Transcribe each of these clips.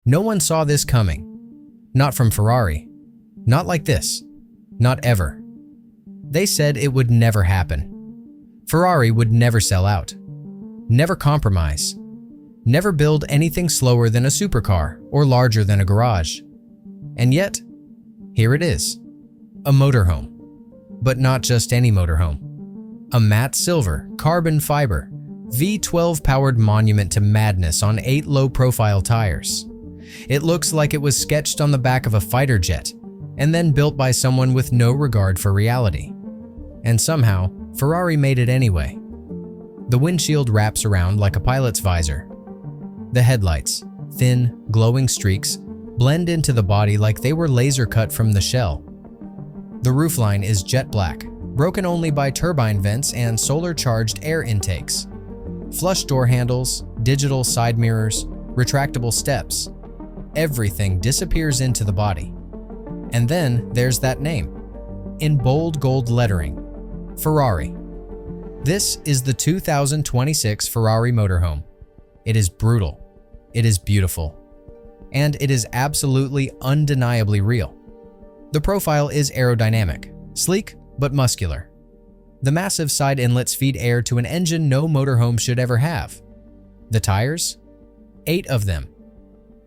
No one saw this coming. Not from Ferrari. Not like this. Not ever. They said it would never happen. Ferrari would never sell out. Never compromise. Never build anything slower than a supercar or larger than a garage. And yet, here it is. A motorhome. But not just any motorhome. A matte silver, carbon fiber, V12-powered monument to madness on 8 low-profile tires. It looks like it was sketched on the back of a fighter jet and then built by someone with no regard for reality. And somehow, Ferrari made it anyway. The windshield wraps around like a pilot's visor. The headlights, thin, glowing streaks, blend into the body like they were laser cut from the shell. The roofline is jet black, broken only by turbine vents and solar-charged air intakes. Flush door handles, digital side mirrors, retractable steps. Everything disappears into the body. And then there's that name, in bold gold lettering, Ferrari. This is the 2026 Ferrari Motorhome. It is brutal. It is beautiful. And it is absolutely undeniably real. The profile is aerodynamic, sleek but muscular. The massive side inlets feed air to an engine no motorhome should ever have. The tires? 8 of them.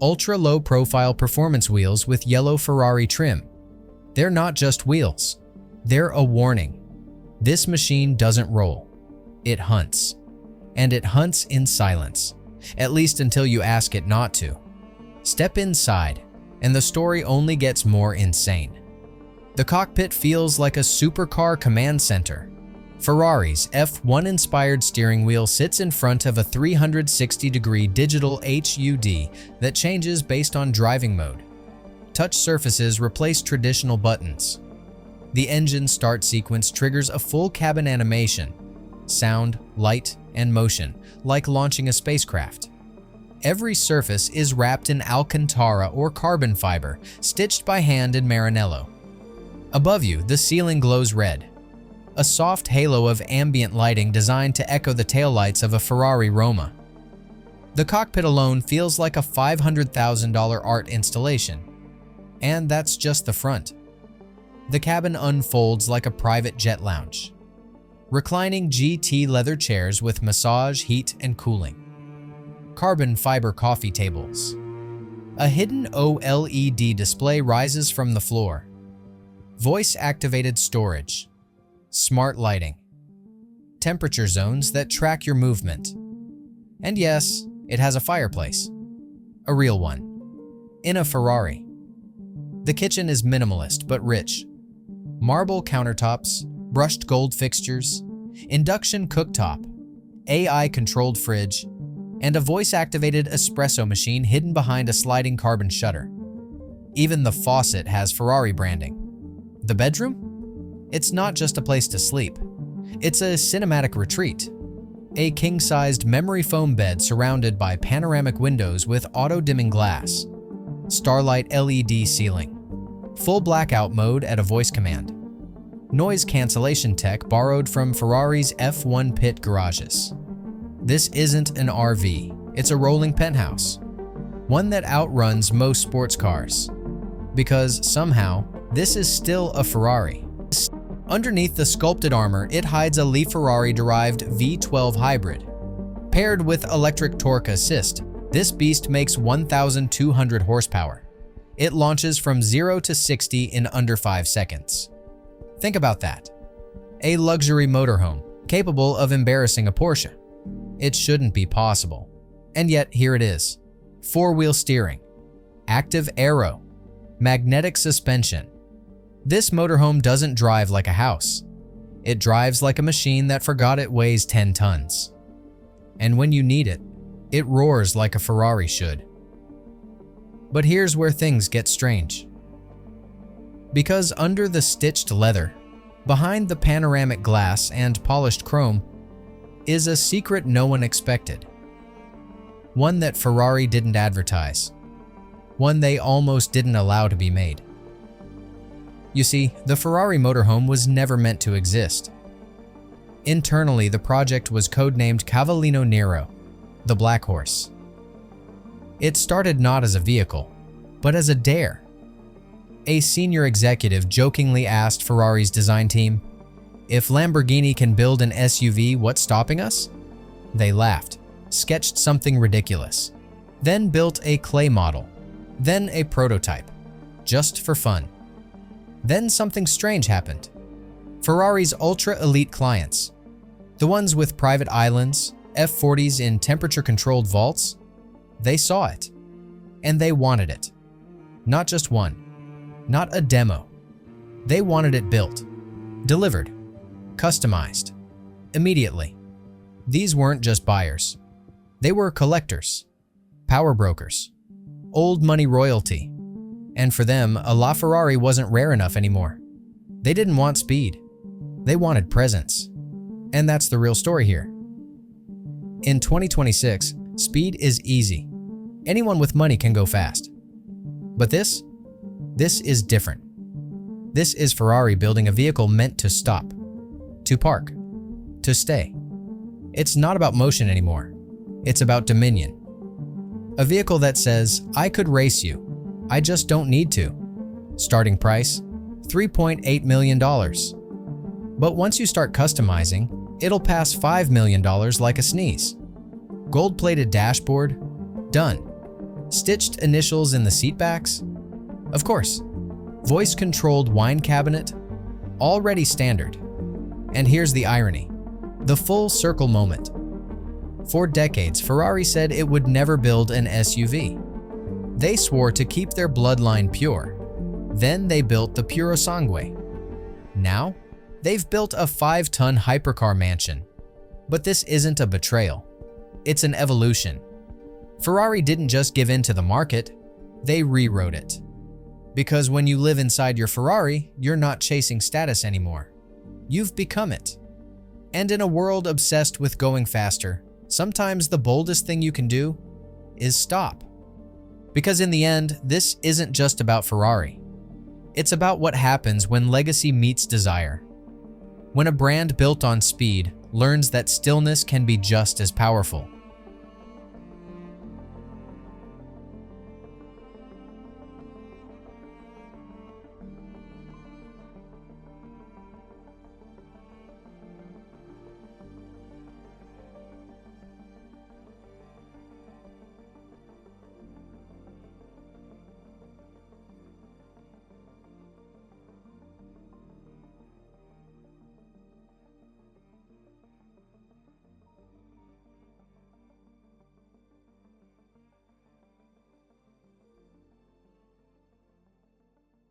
Ultra-low profile performance wheels with yellow Ferrari trim. They're not just wheels. They're a warning. This machine doesn't roll. It hunts. And it hunts in silence, at least until you ask it not to. Step inside, and the story only gets more insane. The cockpit feels like a supercar command center. Ferrari's F1-inspired steering wheel sits in front of a 360-degree digital HUD that changes based on driving mode. Touch surfaces replace traditional buttons. The engine start sequence triggers a full cabin animation, sound, light, and motion, like launching a spacecraft. Every surface is wrapped in Alcantara or carbon fiber, stitched by hand in Maranello. Above you, the ceiling glows red, a soft halo of ambient lighting designed to echo the taillights of a Ferrari Roma. The cockpit alone feels like a $500,000 art installation. And that's just the front. The cabin unfolds like a private jet lounge. Reclining GT leather chairs with massage, heat, and cooling. Carbon fiber coffee tables. A hidden OLED display rises from the floor. Voice-activated storage. Smart lighting. Temperature zones that track your movement. And yes, it has a fireplace. A real one. In a Ferrari. The kitchen is minimalist but rich. Marble countertops, brushed gold fixtures, induction cooktop, AI-controlled fridge, and a voice-activated espresso machine hidden behind a sliding carbon shutter. Even the faucet has Ferrari branding. The bedroom? It's not just a place to sleep. It's a cinematic retreat. A king-sized memory foam bed surrounded by panoramic windows with auto-dimming glass. Starlight LED ceiling. Full blackout mode at a voice command. Noise cancellation tech borrowed from Ferrari's F1 pit garages. This isn't an RV, it's a rolling penthouse. One that outruns most sports cars. Because somehow, this is still a Ferrari. Underneath the sculpted armor, it hides a LaFerrari-derived V12 hybrid. Paired with electric torque assist, this beast makes 1,200 horsepower. It launches from 0 to 60 in under 5 seconds. Think about that. A luxury motorhome, capable of embarrassing a Porsche. It shouldn't be possible. And yet, here it is. 4-wheel steering, active aero, magnetic suspension. This motorhome doesn't drive like a house. It drives like a machine that forgot it weighs 10 tons. And when you need it, it roars like a Ferrari should. But here's where things get strange. Because under the stitched leather, behind the panoramic glass and polished chrome, is a secret no one expected. One that Ferrari didn't advertise. One they almost didn't allow to be made. You see, the Ferrari motorhome was never meant to exist. Internally, the project was codenamed Cavallino Nero, the Black Horse. It started not as a vehicle, but as a dare. A senior executive jokingly asked Ferrari's design team, "If Lamborghini can build an SUV, what's stopping us?" They laughed, sketched something ridiculous, then built a clay model, then a prototype, just for fun. Then something strange happened. Ferrari's ultra-elite clients, the ones with private islands, F40s in temperature-controlled vaults, they saw it, and they wanted it. Not just one, not a demo. They wanted it built, delivered, customized, immediately. These weren't just buyers. They were collectors, power brokers, old money royalty. And for them, a LaFerrari wasn't rare enough anymore. They didn't want speed. They wanted presence. And that's the real story here. In 2026, speed is easy. Anyone with money can go fast. But this is different. This is Ferrari building a vehicle meant to stop, to park, to stay. It's not about motion anymore. It's about dominion. A vehicle that says, "I could race you. I just don't need to." Starting price, $3.8 million. But once you start customizing, it'll pass $5 million like a sneeze. Gold-plated dashboard? Done. Stitched initials in the seatbacks? Of course. Voice-controlled wine cabinet? Already standard. And here's the irony. The full circle moment. For decades, Ferrari said it would never build an SUV. They swore to keep their bloodline pure. Then they built the Purosangue. Now, they've built a 5-ton hypercar mansion. But this isn't a betrayal. It's an evolution. Ferrari didn't just give in to the market, they rewrote it. Because when you live inside your Ferrari, you're not chasing status anymore. You've become it. And in a world obsessed with going faster, sometimes the boldest thing you can do is stop. Because in the end, this isn't just about Ferrari. It's about what happens when legacy meets desire. When a brand built on speed learns that stillness can be just as powerful.